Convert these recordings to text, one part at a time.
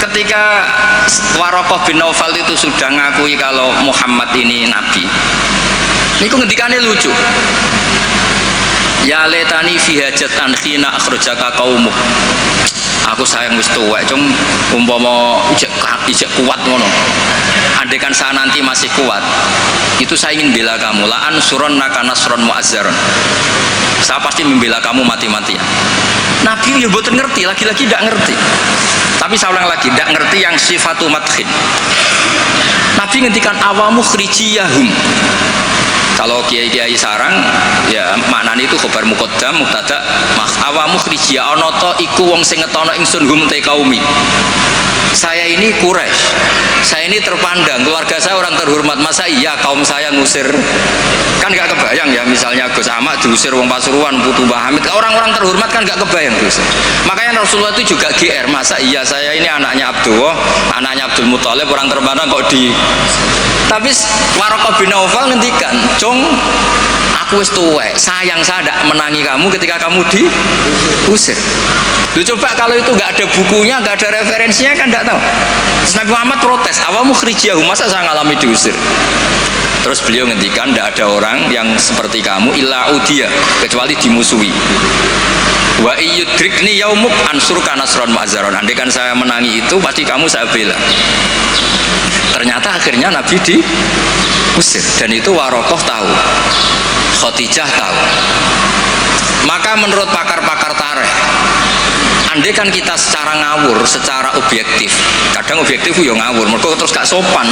ketika Waraqah bin Naufal itu sudah ngakui kalau Muhammad ini nabi, niku ngendikane lucu. Ya letani fi hajatan khina akhrajaka qaumuk. Aku sayang wis tuwek, cung umpama ijek kuat ngono. Andaikan saya nanti masih kuat, itu saya ingin bela kamu. La ansurannaka nasron mu'azzaron. Saya pasti membela kamu mati-matian. Nabi ya mboten ngerti, lagi-lagi tidak ngerti. Tapi saya ulang lagi, tidak ngerti yang sifatu madkhin. Nabi ngendikan awamu khrijiyahum. Kalau kiai-kiai sarang ya maknane itu khabar muqaddam mubtada awamu khrijiyah ana ta iku wong sing ngetono ingsun hum te kaumi. Saya ini Quraisy, saya ini terpandang, keluarga saya orang terhormat, masa iya kaum saya ngusir? Kan nggak kebayang ya, misalnya Gus Ahmad diusir wong Pasuruan, Putu Mbah Hamid, orang-orang terhormat kan nggak kebayang diusir. Makanya Rasulullah itu juga GR, masa iya saya ini anaknya Abdullah, anaknya Abdul Muthalib, orang terpandang kok di. Tapi Waraqah bin Naufal ngendikan, "Cung, aku wis tuwek, sayang saya tidak menangi kamu ketika kamu diusir." Lu coba kalau itu nggak ada bukunya, nggak ada referensinya kan nggak tahu. Terus Nabi Muhammad protes, awamu khrijiyahum, masa saya ngalami diusir? Terus beliau ngendikan, tidak ada orang yang seperti kamu illa udiya, kecuali dimusuhi. Wa iyudrikni yaumuk ansurka nasron ma'zaron. Andaikan saya menangi itu, pasti kamu saya bela. Ternyata akhirnya Nabi diusir, dan itu Waraqah tahu, Khadijah tahu. Maka menurut pakar-pakar tarikh, andai kan kita secara ngawur, secara objektif, kadang objektif ya ngawur, mereka terus gak sopan.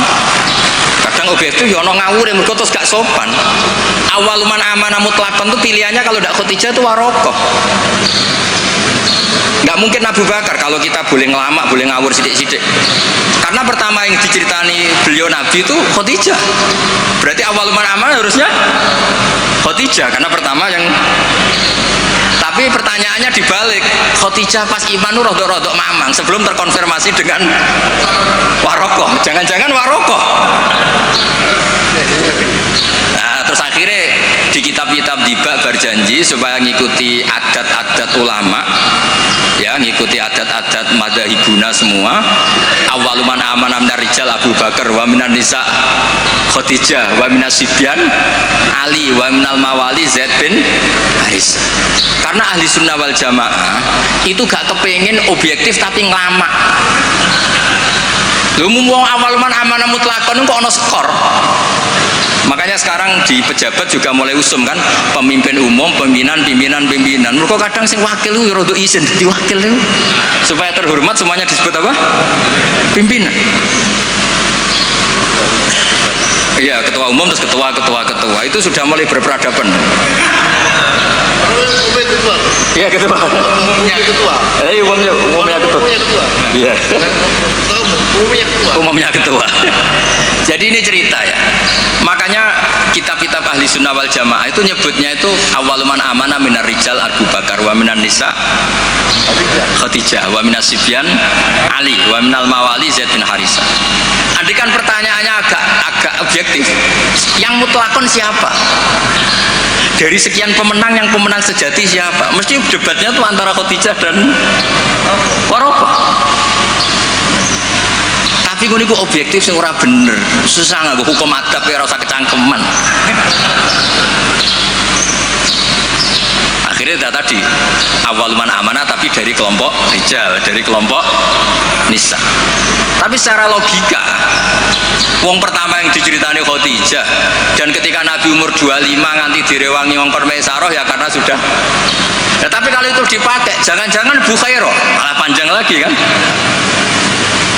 Kadang objektif ya ono ngawur, mereka terus gak sopan. Awaluman amanah mutlakon itu pilihannya kalau tidak Khadijah itu Waraqah. Nggak mungkin Abu Bakar, kalau kita boleh ngelamak, boleh ngawur sidik-sidik. Karena pertama yang diceritani beliau Nabi itu Khadijah. Berarti awaluman amanah harusnya Khadijah, karena pertama yang. Tapi pertanyaannya dibalik, Khadijah pas iman itu rodok-rodok mamang sebelum terkonfirmasi dengan Waraqah. Jangan-jangan Waraqah. Nah, terus akhirnya di kitab-kitab dibak berjanji supaya ngikuti adat-adat ulama, ya ngikuti adat-adat madzhabuna semua. Awaluman amanah minar rijal Abu Bakar, wa minan nisa Khadijah, wa minas sibyan Ali, wa minal mawali Zaid bin Haris. Karena ahli sunnah wal jamaah itu gak kepengen objektif tapi ngelamak. Lu mau awaluman amanah mutlakon kok ono skor. Makanya sekarang di pejabat juga mulai usum kan, pemimpin umum, pimpinan. Mereka kadang sing wakil itu rada isin dadi wakil itu. Supaya terhormat semuanya disebut apa? Pimpinan. Iya, ketua umum terus ketua itu sudah mulai berperadaban. Iya, ketua. Umumnya ketua. Iya. Umumnya ketua. Jadi ini cerita ya. Makanya kitab-kitab ahli sunnah wal jamaah itu nyebutnya itu awaluman amanah minar rijal Abu Bakar, wa minan nisa Khadijah, wa minas sibyan Ali, wa minal mawali Zaid bin Harisah. Andaikan pertanyaannya agak objektif, yang mutlakon siapa? Dari sekian pemenang, yang pemenang sejati siapa? Mesti debatnya tuh antara Khadijah dan Waraqah. Tapi gue niku objektif sing ora bener, susah nggak hukum adab ya rasa kecangkeman. Akhirnya tadi awaluman amanah tapi dari kelompok rijal, dari kelompok nisa. Tapi secara logika, wong pertama yang diceritani Khadijah, dan ketika Nabi umur 25 nganti direwangi wong permaisaroh ya karena sudah. Ya, tapi kalau itu dipakai, jangan-jangan Bukhairah, malah panjang lagi kan?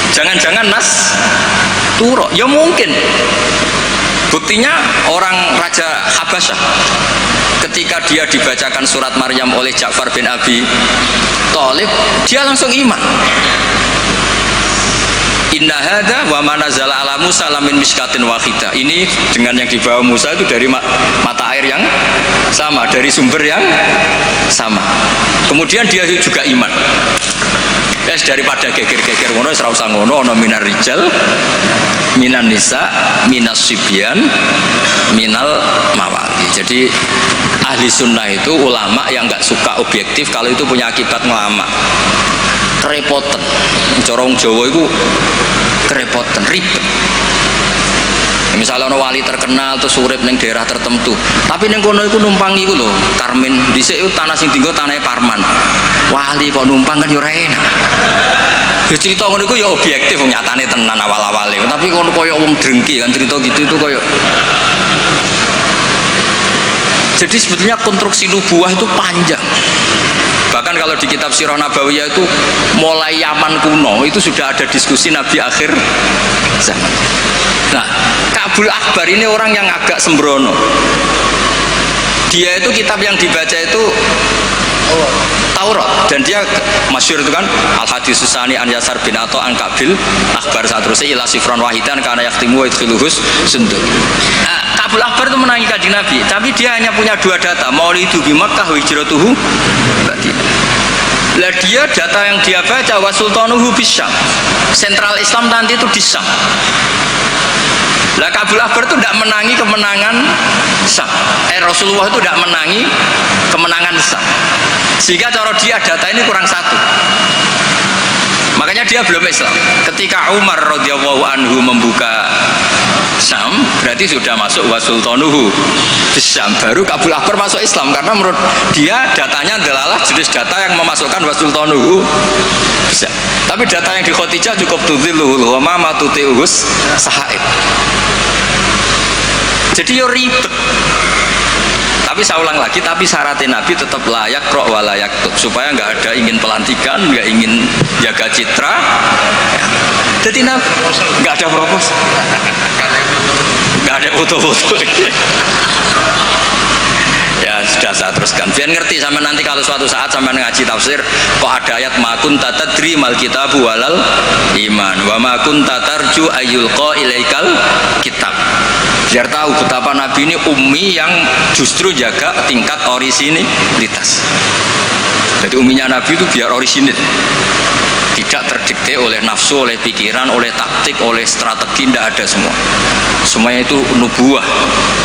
Jangan-jangan Nas Turo, ya mungkin. Buktinya orang Raja Habasyah, ketika dia dibacakan surat Maryam oleh Ja'far bin Abi Thalib, dia langsung iman. Inna hadza wa ma nazala ala Musa lamin miskatin wahidah. Ini dengan yang dibawa Musa itu dari mata air yang sama, dari sumber yang sama. Kemudian dia juga iman. Guys, daripada geger-geger ngono ora usah ngono, ana minar rijal, minan nisa, minas sibyan, minal mawali. Jadi ahli sunnah itu ulama yang nggak suka objektif kalau itu punya akibat ngelama. kerepotan. Corong Jawa itu kerepotan, ribet. Misalnya ono wali terkenal terus urip ning daerah tertentu, tapi ning kono iku numpang iku lho, Karmin dhisik tanah sing dienggo tanahe Parman. Wali kok numpang kan yo ora enak. Ya cerita ngono iku ya objektif nyatane tenan awal-awale, tapi kono koyo wong drengki kan cerita gitu itu koyo. Jadi sebetulnya konstruksi nubuah itu panjang. Bahkan kalau di kitab Sirah Nabawiyah itu mulai Yaman kuno itu sudah ada diskusi Nabi akhir zaman. Nah, Ka'bul Akbar ini orang yang agak sembrono. Dia itu kitab yang dibaca itu Taurat, dan dia masyhur itu kan Al-Hadis Susani an Yasar bin Ato an Ka'bil Akbar satrusnya ila sifron wahidan karena yaktimu wa idkhiluhus sunduk. Ka'bul Akbar itu menangi Kanjeng Nabi, tapi dia hanya punya dua data, maulidu bi Makkah wa hijratuhu Madinah. Lah dia data yang dia baca wa sultanuhu bisyam. Sentral Islam nanti itu di Syam. Lah Ka'bul Akbar itu tidak menangi kemenangan Syam. Rasulullah itu tidak menangi kemenangan Syam. Sehingga cara dia data ini kurang satu. Makanya dia belum Islam. Ketika Umar radhiyallahu anhu membuka Syam, berarti sudah masuk wasultanuhu di Syam. Baru Ka'bul Akbar masuk Islam karena menurut dia datanya adalah jenis data yang memasukkan wasultanuhu bisa. Tapi data yang di Khadijah cukup tudhilluhul ghamama tuti'uhus sahaib. Jadi yo ribet. Tapi saya ulang lagi, tapi syaratnya Nabi tetap layak roh wa layak tub, supaya nggak ada ingin pelantikan, nggak ingin jaga citra. Ya. Jadi Nabi nggak ada proposal, nggak ada foto-foto. Ya sudah saya teruskan. Biar ngerti sama nanti kalau suatu saat sama ngaji tafsir, kok ada ayat makun tatadri mal kitabu walal iman, wa makun tatarju ayyulqa ilaikal kitab. Biar tahu betapa Nabi ini ummi yang justru jaga tingkat orisinilitas. Jadi umminya Nabi itu biar orisinil, tidak terdikte oleh nafsu, oleh pikiran, oleh taktik, oleh strategi, tidak ada semua. Semuanya itu nubuah.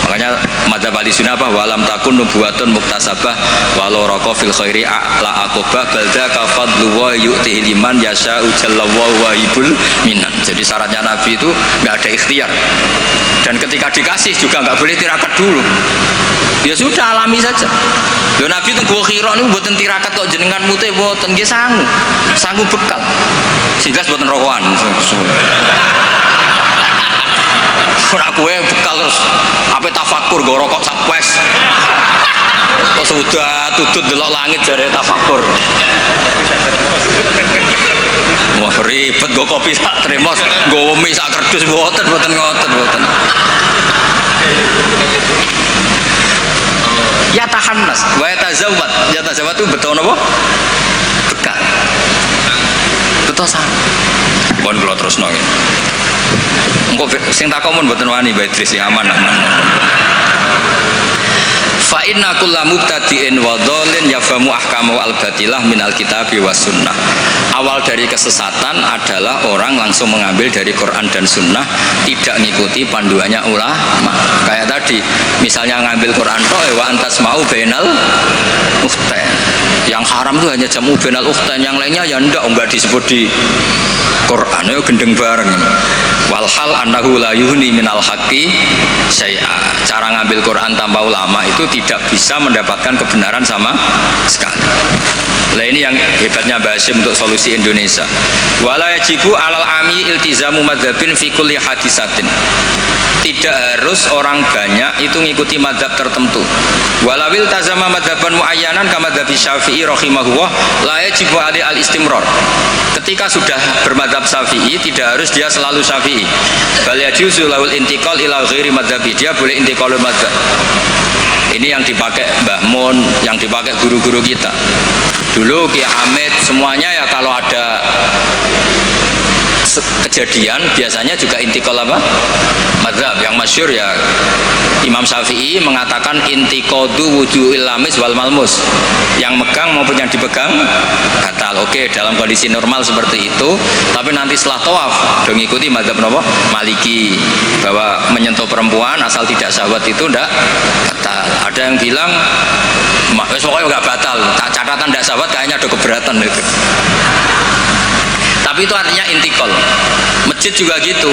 Makanya madzhab Ahlussunnah apa? Walam takun nubuwatun muktasabah walau raqa fil khairi la aqobah balda ka fadlu wa yu'tihi liman yasha'u jallallahu wahibul minan. Jadi syaratnya Nabi itu nggak ada ikhtiar. Dan ketika dikasih juga nggak boleh tirakat dulu. Ya sudah alami saja. Yo Nabi itu gua kira niku mboten tirakat kok jenengan mute mboten nggih sangu bekal. Sehingga mboten rokokan. Ora kowe bekal terus ape tafakur go rokok sak wes. Kok sudah tutut delok langit jare tafakur. Wah ribet go kopi sak tremos, go mie sak kerdus mboten ngoten. Ya tahannas, wa yatazawwad itu betul napa? Bekal. Betul sah. Pun kula terusno nggih. Engko sing takon mboten wani Mbak Idris ya aman. Fa inna kulla mubtadi'in wa dhalin yafhamu ahkamu al-batilah minal kitabi was sunnah. Awal dari kesesatan adalah orang langsung mengambil dari Quran dan sunnah, tidak ngikuti panduannya ulama. Kayak tadi, misalnya ngambil Quran wa antasma'u bainal ukhtain. Yang haram itu hanya jamu bainal ukhtain, yang lainnya ya enggak disebut di Quran, itu gendeng bareng. Walhal annahu la yuhni minal haqqi syai'a. Cara ngambil Quran tanpa ulama itu tidak bisa mendapatkan kebenaran sama sekali. Nah ini yang hebatnya Mbak Hasyim untuk solusi Indonesia. Wala yajibu alal ami iltizamu madzhabin fi kulli hadisatin. Tidak harus orang banyak itu ngikuti madzhab tertentu. Walawil tazama madzhaban muayyanan kama madzhab Syafi'i rahimahullah la yajibu ali al istimrar. Ketika sudah bermadzhab Syafi'i tidak harus dia selalu Syafi'i. Bal yajuzu lawul intiqal ila ghairi madzhabi, dia boleh intiqalul madzhab. Ini yang dipakai Mbah Mun, yang dipakai guru-guru kita. Dulu Ki Hamid semuanya ya kalau ada kejadian biasanya juga intikal apa? Madzhab yang masyhur ya Imam Syafi'i mengatakan intiqadu wudu'il lamis wal malmus. Yang megang maupun yang dipegang batal. Oke, dalam kondisi normal seperti itu, tapi nanti setelah tawaf dong ikuti madzhab napa? Maliki, bahwa menyentuh perempuan asal tidak syahwat itu ndak batal. Ada yang bilang pokoknya nggak batal. Catatan tidak syahwat kayaknya ada keberatan itu. Tapi itu artinya intikal. Masjid juga gitu.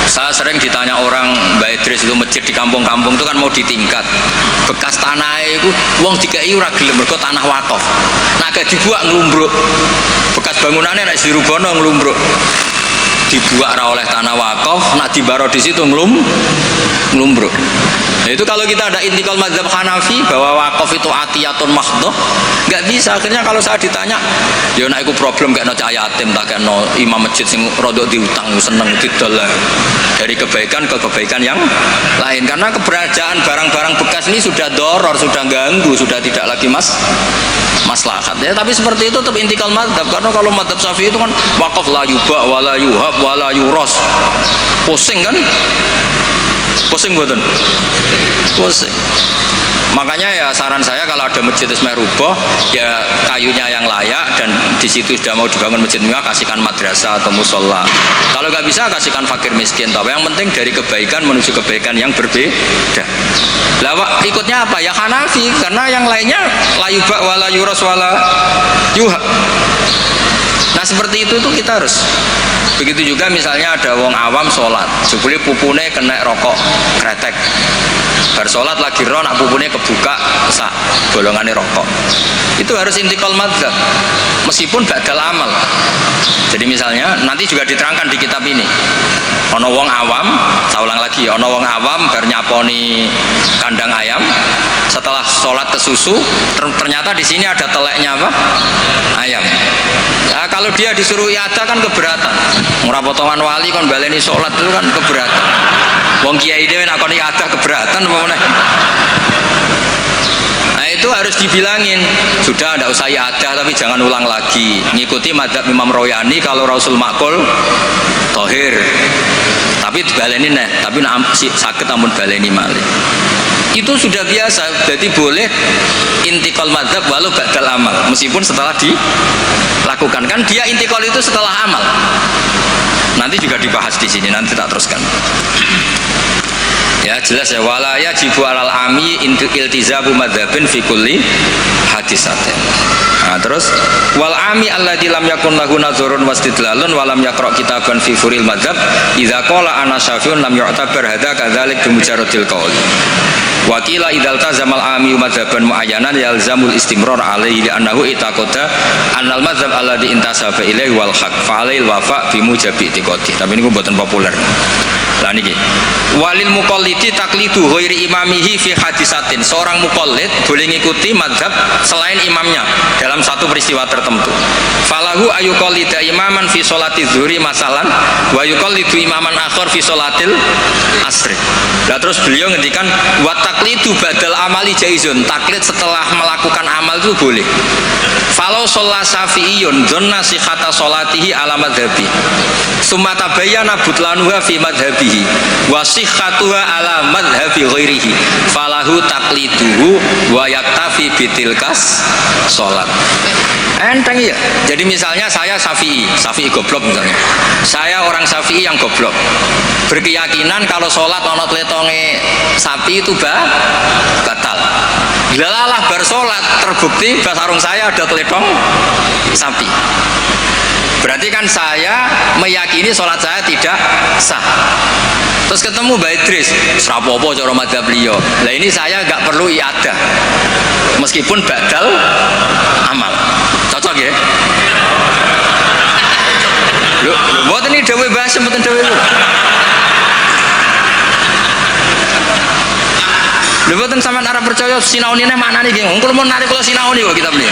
Saya sering ditanya orang, Mbak Idris itu masjid di kampung-kampung itu kan mau ditingkat. Bekas tanah itu wong dikai ora gelem mergo tanah wakaf. Nah gak dibuat nglumbruk. Bekas bangunannya nek dirubono nglumbruk. Dibuat ra oleh tanah wakaf, nak dibaro di situ nglumbruk. Nah, itu kalau kita ada intikal mazhab Hanafi bahwa wakaf itu atiyatun mahdhah, nggak bisa. Akhirnya kalau saya ditanya, ya nek iku problem gak no cahaya yatim tak no imam masjid sing rodok diutang seneng didol dari kebaikan ke kebaikan yang lain, karena keberadaan barang-barang bekas ini sudah doror, sudah ganggu, sudah tidak lagi maslahat ya. Tapi seperti itu tetap intikal mazhab, karena kalau mazhab Syafi'i itu kan wakaf la yuba wala yuhab wala yuros, pusing kan, pusing buatan, pusing. Makanya ya saran saya kalau ada masjid ismah ruboh ya kayunya yang layak, dan di situ sudah mau dibangun masjid mewah, kasihkan madrasah atau musola. Kalau nggak bisa kasihkan fakir miskin. Tapi yang penting dari kebaikan menuju kebaikan yang berbeda. Lah ikutnya apa ya Hanafi, karena yang lainnya layuba wala yuros wala yuha. Nah seperti itu kita harus. Begitu juga misalnya ada wong awam sholat, sebeli pupune kena rokok kretek. Bersolat lagi roh, nak pupune kebuka, sak golongannya rokok. Itu harus intikal madzhab, meskipun badal amal. Jadi misalnya nanti juga diterangkan di kitab ini. Ono wong awam, saya ulang lagi, ono wong awam bernyaponi kandang ayam. Setelah sholat ke susu, ternyata di sini ada teleknya apa? Ayam. Nah, kalau dia disuruh iada kan keberatan. Ora potongan wali kon baleni sholat itu kan keberatan. Wong kiai dhewe nek kon iada keberatan apa meneh. Nah itu harus dibilangin, sudah tidak usah iada tapi jangan ulang lagi. Ngikuti madzhab Imam Royani, kalau Rasul makul tohir. Tapi baleni nih, tapi sakit ampun baleni malih. Itu sudah biasa, jadi boleh intikal madzhab walau ba'dal amal, meskipun setelah dilakukan. Kan dia intikal itu setelah amal. Nanti juga dibahas di sini, nanti tak teruskan. Ya jelas ya, wala yajibu alal ami iltizamu madzhabin fi kulli hadisatin. Nah, terus wal ami alladzi lam yakun lahu nazarun wastidlalun wa lam yaqra kitaban fi furil madzhab idza qala ana syafi'un lam yu'tabar hadza kadzalik bi mujarradil qaul. Wa qila idzal tazamal ami madzhaban muayyanan yalzamul istimrar alaihi li annahu itaqada annal madzhab alladzi intasaba ilaihi wal haq fa alail wafa bi mujabi itiqadi. Tapi niku mboten populer. Lah niki walil muqallidi taqlidu ghairi imamihi fi hadisatin. Seorang muqallid boleh ngikuti mazhab selain imamnya dalam satu peristiwa tertentu. Falahu ayuqallida imaman fi sholati zuhri masalan wa yuqallidu imaman akhar fi sholatil asri. Lah terus beliau ngendikan wa taqlidu badal amali jaizun. Taklid setelah melakukan amal itu boleh. Falau sholat syafi'iyun dhanna sihhata sholatihi ala madhabi summa tabayyana butlanuha fi madhabihi wa sihhatuha ala madhabi ghairihi falahu taqliduhu wa yaktafi bitilkas sholat. Enteng ya. Jadi misalnya saya Syafi'i goblok misalnya. Saya orang Syafi'i yang goblok. Berkeyakinan kalau sholat ono tletonge sapi itu batal. Lalalah bersolat terbukti basarung saya ada teletong sapi. Berarti kan saya meyakini sholat saya tidak sah. Terus ketemu Mbak Idris, serapopo cara madzhab beliau. Lah ini saya nggak perlu iadah, meskipun badal amal. Cocok ya? Loh, buat ini dewe bahasa, buatan dewe. Lebutan sama arah percaya sinauni ini mana nih geng? Kalau mau narik kalau sinauni kok kita beli.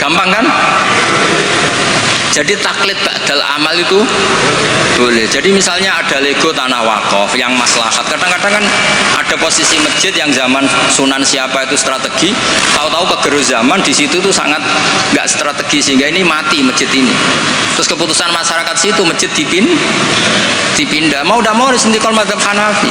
Gampang kan? Jadi taklid ba'dal amal itu boleh. Jadi misalnya ada lego tanah wakaf yang maslahat. Kadang-kadang kan ada posisi masjid yang zaman Sunan siapa itu strategi. Tahu-tahu kegerus zaman di situ tuh sangat nggak strategi sehingga ini mati masjid ini. Terus keputusan masyarakat situ masjid dipindah. Mau tidak mau harus intikal mazhab Hanafi.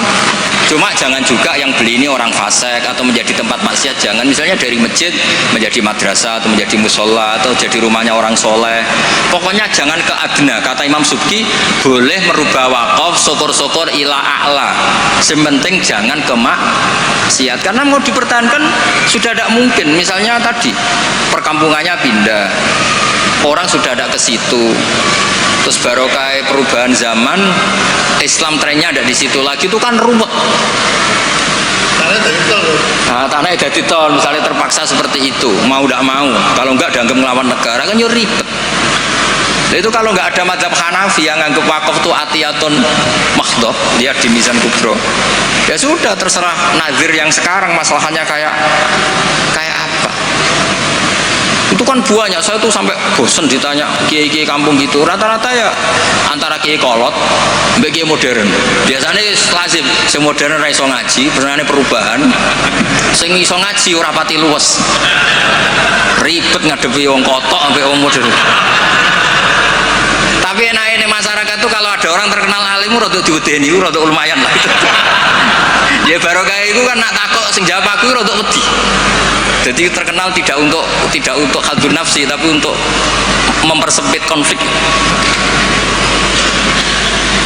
Cuma jangan juga yang beli ini orang fasik atau menjadi tempat maksiat. Jangan, misalnya dari masjid menjadi madrasah atau menjadi musola atau jadi rumahnya orang soleh. Pokoknya jangan ke adna. Kata Imam Subki boleh merubah wakaf syukur-syukur ila a'la. Sementing jangan ke maksiat. Karena mau dipertahankan sudah tidak mungkin. Misalnya tadi perkampungannya pindah, orang sudah ada ke situ. Terus barokah perubahan zaman, Islam trennya ada di situ lagi, itu kan ruwet. Nah, tanahnya jadi tol, misalnya terpaksa seperti itu, mau tidak mau. Kalau enggak dianggap melawan negara kan ribet. Nah, itu kalau nggak ada mazhab Hanafi yang anggap wakaf itu atiyatun makhdoh, lihat di Mizan Kubro, ya sudah terserah nazir yang sekarang masalahnya kayak apa. Itu kan banyak, saya tuh sampai bosen ditanya kiai-kiai kampung gitu, rata-rata ya antara kiai kolot mbak kiai modern. Biasanya lazim sing modern ra iso ngaji, benerane perubahan. Sing iso ngaji ora pati luwes, ribet ngadepi wong kotok ambek wong modern. Tapi enaknya masyarakat tuh kalau ada orang terkenal alim rada diwedeni, rada lumayan lah. Ya barokah itu kan nak takok sing jawab aku rada wedi. Jadi terkenal tidak untuk hadun nafsi, tapi untuk mempersempit konflik.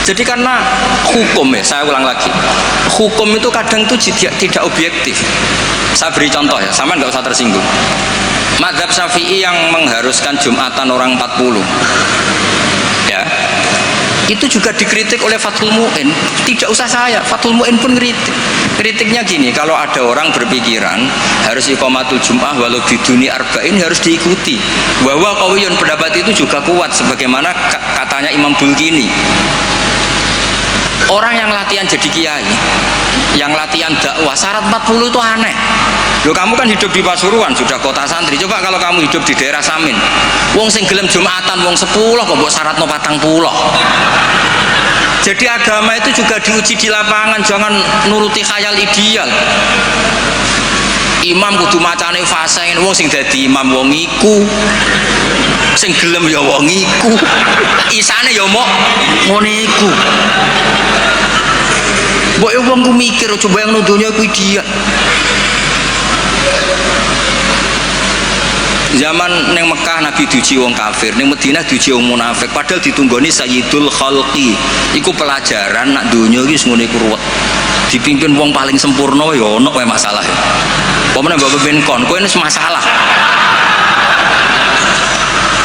Jadi karena hukum, ya saya ulang lagi, hukum itu kadang itu tidak objektif. Saya beri contoh ya, sama nggak usah tersinggung. Mazhab Syafi'i yang mengharuskan Jumatan orang 40, ya, itu juga dikritik oleh Fathul Mu'in. Tidak usah saya, Fathul Mu'in pun kritik. Kritiknya gini, kalau ada orang berpikiran harus iqamatul Jum'ah walau biduni arba'in, harus diikuti. Bahwa qawiyun, pendapat itu juga kuat, sebagaimana katanya Imam Bulkini. Orang yang latihan jadi kiai, yang latihan dakwah, syarat 40 itu aneh. Loh, kamu kan hidup di Pasuruan, sudah kota santri. Coba kalau kamu hidup di daerah Samin, wong sing gelem Jumatan wong 10 kok mbok syaratno 40. Jadi agama itu juga diuji di lapangan, jangan nuruti khayal ideal. Imam kudu macane fase, wong sing dadi imam wong iku, sing gelem ya wong iku, isane ya mok ngene iku. Mbok yo wong ku mikir, coba yang nuduhnya ku ideal. Zaman neng Mekah Nabi diuji wong kafir, neng Madinah diuji wong munafik, padahal ditunggoni Sayyidul Khalqi. Iku pelajaran nak dunya iki ngono iku ruwet. Dipimpin wong paling sempurna ya ono wae masalah. Pemene mbok pimpin kon, kowe wis masalah.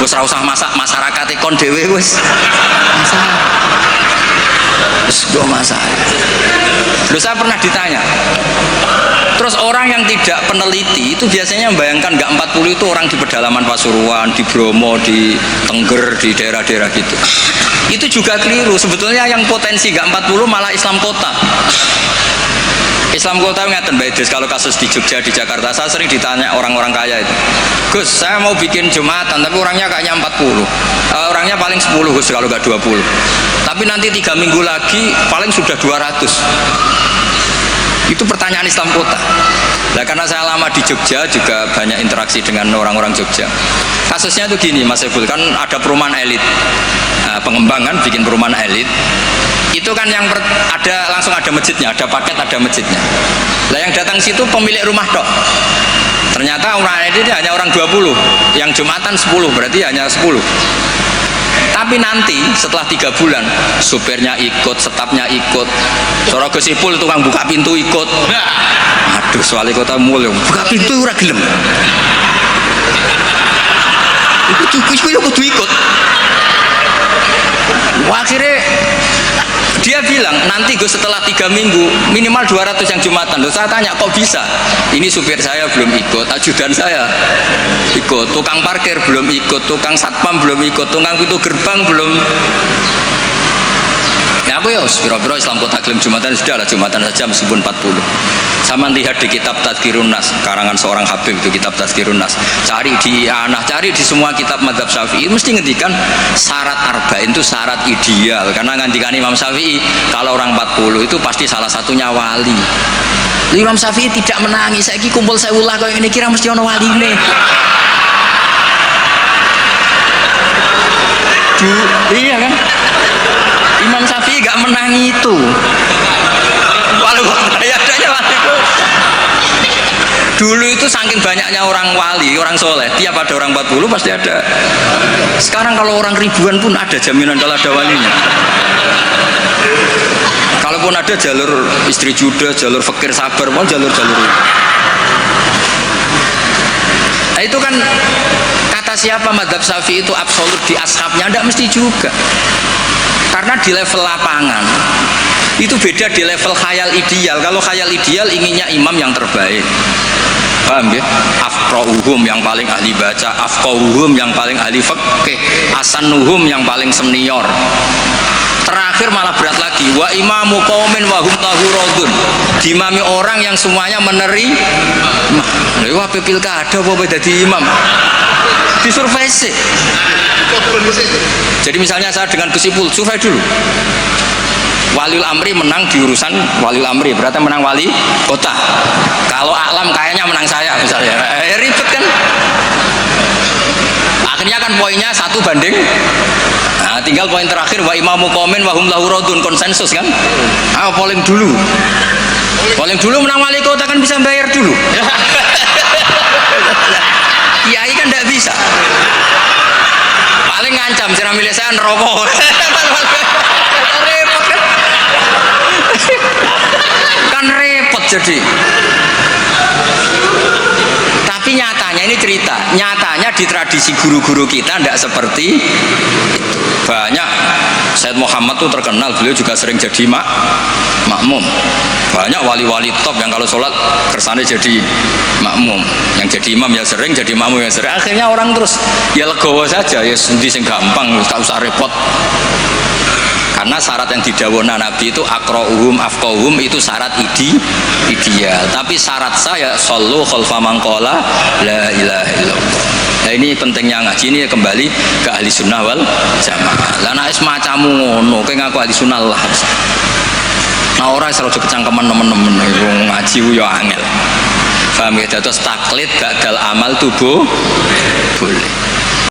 Wis ora usah masyarakat kon dhewe wis masalah. Wis go masalah. Loh, saya pernah ditanya. Terus orang yang tidak peneliti itu biasanya membayangkan nggak 40 itu orang di pedalaman Pasuruan, di Bromo, di Tengger, di daerah-daerah gitu. Itu juga keliru. Sebetulnya yang potensi nggak 40 malah Islam kota. Islam kota ngeten Mbak Idris, kalau kasus di Jogja, di Jakarta, saya sering ditanya orang-orang kaya itu, Gus, saya mau bikin Jumatan, tapi orangnya kayaknya 40, orangnya paling 10 Gus, kalau nggak 20, tapi nanti 3 minggu lagi paling sudah 200. Itu pertanyaan Islam kota. Nah, karena saya lama di Jogja, juga banyak interaksi dengan orang-orang Jogja. Kasusnya itu gini Mas Ebul, kan ada perumahan elit, pengembangan bikin perumahan elit. Itu kan yang langsung ada masjidnya, ada paket, ada masjidnya. Lah yang datang situ pemilik rumah dok. Ternyata orang ini hanya orang 20, yang Jumatan 10, berarti hanya 10. Tapi nanti setelah 3 bulan, supirnya ikut, stafnya ikut, Soro Gosipul tukang buka pintu ikut. Aduh, wali kota mulai buka pintu ora gelem. Ikut ikut. Wah, akhirnya dia bilang nanti gue setelah 3 minggu minimal 200 yang Jumatan. Loh, saya tanya kok bisa? Ini supir saya belum ikut, ajudan saya ikut, tukang parkir belum ikut, tukang satpam belum ikut, tukang pintu gerbang belum. Ya aku ya biro-biro Islam kota klaim Jumatan, sudah lah Jumatan saja meskipun 40. Sama lihat di kitab Tadhkirun Nas, karangan seorang Habib, itu kitab Tadhkirun Nas. Cari di Anah, cari di semua kitab mazhab Syafi'i, mesti ngendikan syarat arba'in itu syarat ideal. Karena ngendikan Imam Syafi'i, kalau orang 40 itu pasti salah satunya wali. Imam Syafi'i tidak menangis, saya kumpul saya ulah kau ini kira mesti ono wali nih. Iya kan? Imam Syafi'i gak menang itu. Walau adanya wali. Dulu itu saking banyaknya orang wali, orang soleh, tiap ada orang 40 pasti ada. Sekarang kalau orang ribuan pun ada jaminan kalau ada walinya. Kalaupun ada jalur istri juda, jalur fakir sabar, mau jalur-jalur itu. Nah, itu kan kata kata siapa madhab Syafi'i itu absolut di ashabnya? Tidak mesti juga. Karena di level lapangan itu beda di level khayal ideal. Kalau khayal ideal inginnya imam yang terbaik, paham ya? Afqahuhum yang paling ahli baca, afqahuhum yang paling ahli fikih, asanuhum yang paling senior. Terakhir malah berat lagi, wa imamu qaumin wa hum lahu radun, dimami orang yang semuanya menerima. Lha apa pilkada apa dadi imam? Disurvei sih. Jadi misalnya saya dengan Gus Ipul survei dulu, Waliul Amri menang di urusan Waliul Amri, berarti menang wali kota. Kalau alam kayaknya menang saya misalnya, ribet kan. Akhirnya kan poinnya 1 banding. Nah, tinggal poin terakhir wa imamu qaumin wa hum lahu radun, konsensus kan. Polling dulu. Polling dulu menang wali kota kan bisa bayar dulu. Kiai kan tidak bisa. Paling ngancam sira milih saya neraka. Repot kan. Kan repot jadi. Tapi nyatanya ini cerita, nyatanya di tradisi guru-guru kita tidak seperti itu. Banyak Sayyid Muhammad tuh terkenal, beliau juga sering jadi makmum. Banyak wali-wali top yang kalau sholat kersane jadi makmum, yang jadi imam ya sering, jadi makmum ya sering. Akhirnya orang terus ya legowo saja, ya sendi sing gampang, tak usah repot. Karena syarat yang didhawuhna Nabi itu aqra'uhum afqahuhum, itu syarat ideal. Tapi syarat saya shollu khalfa man qala la ilaha illallah. Nah ini pentingnya ngaji, ini kembali ke ahli sunnah wal jamaah. Lah nek semacammu ngono, kowe ngaku ahli sunnah lah. Nah ora iso kecangkeman temen-temen iku ngaji ku yo angel. Paham ya, terus taklid badal amal tubuh boleh.